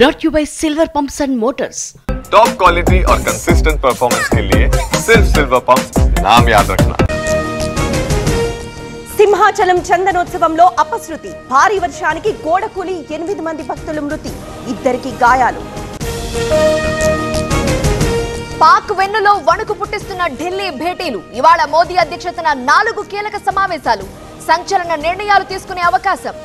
brought to you by Silver Pumps and Motors. Top quality और consistent performance के लिए सिर्फ सिल्वर पंप्स नाम याद रखना। సింహాచలం చందనోత్సవంలో అపశృతి భారీ వర్షానికి గోడకూలి 8 మంది భక్తుల మృతి ఇద్దరికి గాయాలు పాక్ వెన్నులో వణుకు పుట్టిస్తున్న ఢిల్లీ భేటీలు ఇవాళ మోదీ అధ్యక్షతన 4 కీలక సమావేశాలు సంచలన నిర్ణయాలు తీసుకునే అవకాశం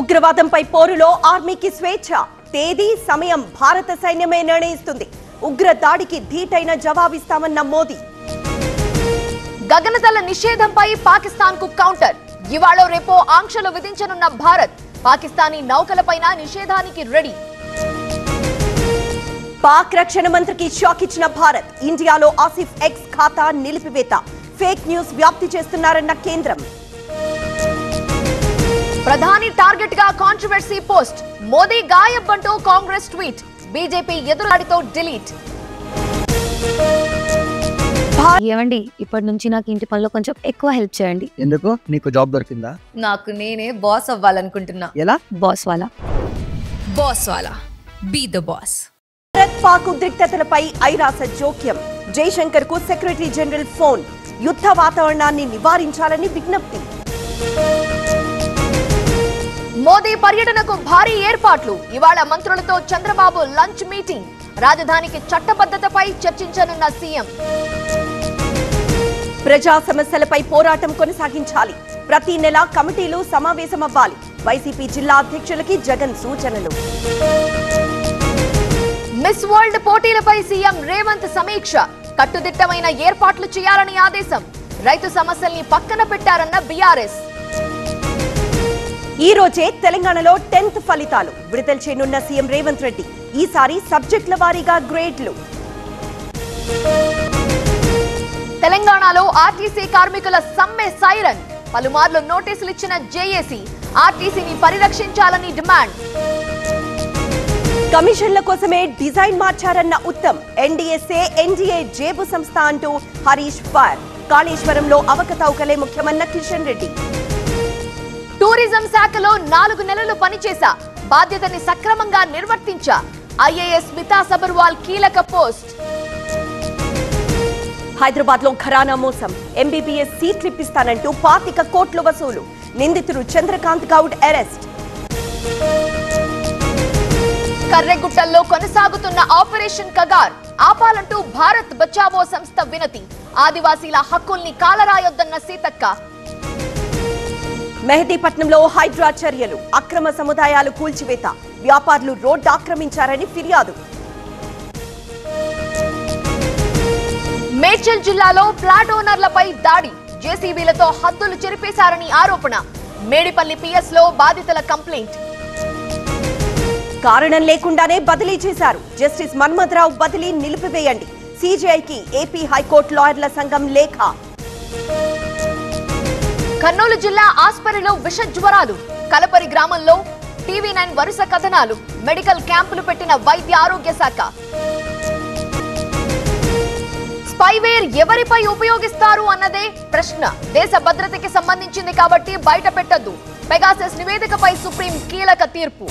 ఉగ్రవాదంపై పోరులో ఆర్మీకి స్వేచ్ఛ తేదీ సమయం భారత సైన్యమే నిర్ణయిస్తుంది ఉగ్ర దాడికి ధీటైన జవాబిస్తామన్న మోదీ గగనతల నిషేధంపై పాకిస్తాన్ కు కౌంటర్ ఇవాళ రేపో ఆంక్షలు విధించనున్న భారత్ పాకిస్తానీ నౌకలపైన నిషేధానికి రెడీ పాక్ రక్షణ మంత్రికి షాక్ ఇచ్చిన భారత్ ఇండియాలో ఆసిఫ్ ఎక్స్ ఖాతా నిలిపివేత ఫేక్ న్యూస్ వ్యాప్తి చేస్తున్నారన్న కేంద్రం ప్రధాని టార్గెట్ గా కాంట్రవర్సీ పోస్ట్ మోదీ గాయబ్ అంటూ కాంగ్రెస్ ట్వీట్ బీజేపీ ఎదురుదాడితో డిలీట్ ఏమండి ఇప్పటి నుంచి నాకు ఇంటి పనిలో కొంచెం ఎక్కువ హెల్ప్ చేయండి ఎందుకు నీకు జాబ్ దొరికిందా నాకు నేనే బాస్ అవ్వాలనుకుంటున్నా ఎలా బాస్ వాలా be the boss Bharat Pak ఉద్రిక్తతలపై ఐరాస జోక్యం జైశంకర్ కు సెక్రటరీ జనరల్ ఫోన్ యుద్ధ వాతావరణాన్ని నివారించాలని విజ్ఞప్తి మోదీ పర్యటనకు భారీ ఏర్పాట్లు ఇవాళ మంత్రులతో చంద్రబాబు లంచ్ మీటింగ్ రాజధానికి చట్టబద్ధతపై చర్చించనున్న సీఎం ప్రజా సమస్యలపై పోరాటం కొనసాగించాలి ప్రతి నెల కమిటీలు సమావేశమవ్వాలి వైసీపీ జిల్లా అధ్యక్షులకి జగన్ సూచనలు మిస్ వరల్డ్ పోటీలపై సీఎం రేవంత్ సమీక్ష కట్టుదిట్టమైన ఏర్పాట్లు చేయాలని ఆదేశం రైతు సమస్యల్ని పక్కన పెట్టారన్న బీఆర్ఎస్ ఈ రోజే తెలంగాణలో 10th ఫలితాలు విడుదల చేయనున్న సీఎం రేవంత్ రెడ్డి ఈసారి సబ్జెక్టుల వారీగా గ్రేడ్లు తెలంగాణలో ఆర్టీసీ కార్మికుల సమ్మె సైరన్ పలుమార్లు నోటీసులు ఇచ్చిన జేఏసీ ఆర్టీసీని పరిరక్షించాలని డిమాండ్ కమిషన్ల కోసమే డిజైన్ మార్చారన్న ఉత్తమ్ ఎన్డీఎస్ఏ ఎన్డీఏ జేబు సంస్థ అంటూ హరీష్ ఫైర్ కాళేశ్వరంలో అవకతవకలే ముఖ్యమన్న కిషన్ రెడ్డి టూరిజం శాఖలో 4 నెలలు పనిచేసా బాధ్యతని సక్రమంగా నిర్వర్తించా ఐఏఎస్ స్మితా సబర్వాల్ కీలక పోస్ట్ హైదరాబాద్ లో ఘరానా మోసం ఎంబీబీఎస్ సీట్లు ఇప్పిస్తానంటూ 25 కోట్ల వసూలు నిందితుడు చంద్రకాంత్ గౌడ్ అరెస్ట్ కర్రెగుట్టల్లో కొనసాగుతున్న ఆపరేషన్ కగార్ ఆపాలంటూ భారత్ బచావో సంస్థ వినతి ఆదివాసీల హక్కుల్ని కాలరాయొద్దన్న సీతక్క మెహదీపట్నంలో హైడ్రా చర్యలు అక్రమ సముదాయాలు కూల్చివేత వ్యాపారులు రోడ్డు ఆక్రమించారని ఫిర్యాదు మేడ్చల్ జిల్లాలో ఫ్లాట్ ఓనర్లపై దాడి జేసీబీలతో హద్దులు చెరిపేశారని ఆరోపణ మేడిపల్లి పిఎస్ లో బాధితుల కంప్లైంట్ కారణం లేకుండానే బదిలీ చేశారు జస్టిస్ మన్మథరావు బదిలీ నిలిపివేయండి సీజీఐకి ఏపీ హైకోర్టు లాయర్ల సంఘం లేఖ కర్నూలు జిల్లా ఆస్పరిలో విష జ్వరాలు కలపరి గ్రామంలో టీవీ9 వరుస కథనాలు మెడికల్ క్యాంపులు పెట్టిన వైద్య ఆరోగ్య శాఖ స్పైవేర్ ఎవరిపై ఉపయోగిస్తారు అన్నదే ప్రశ్న దేశ భద్రతకి సంబంధించింది కాబట్టి బయట పెట్టొద్దు పెగాసస్ నివేదికపై సుప్రీం కీలక తీర్పు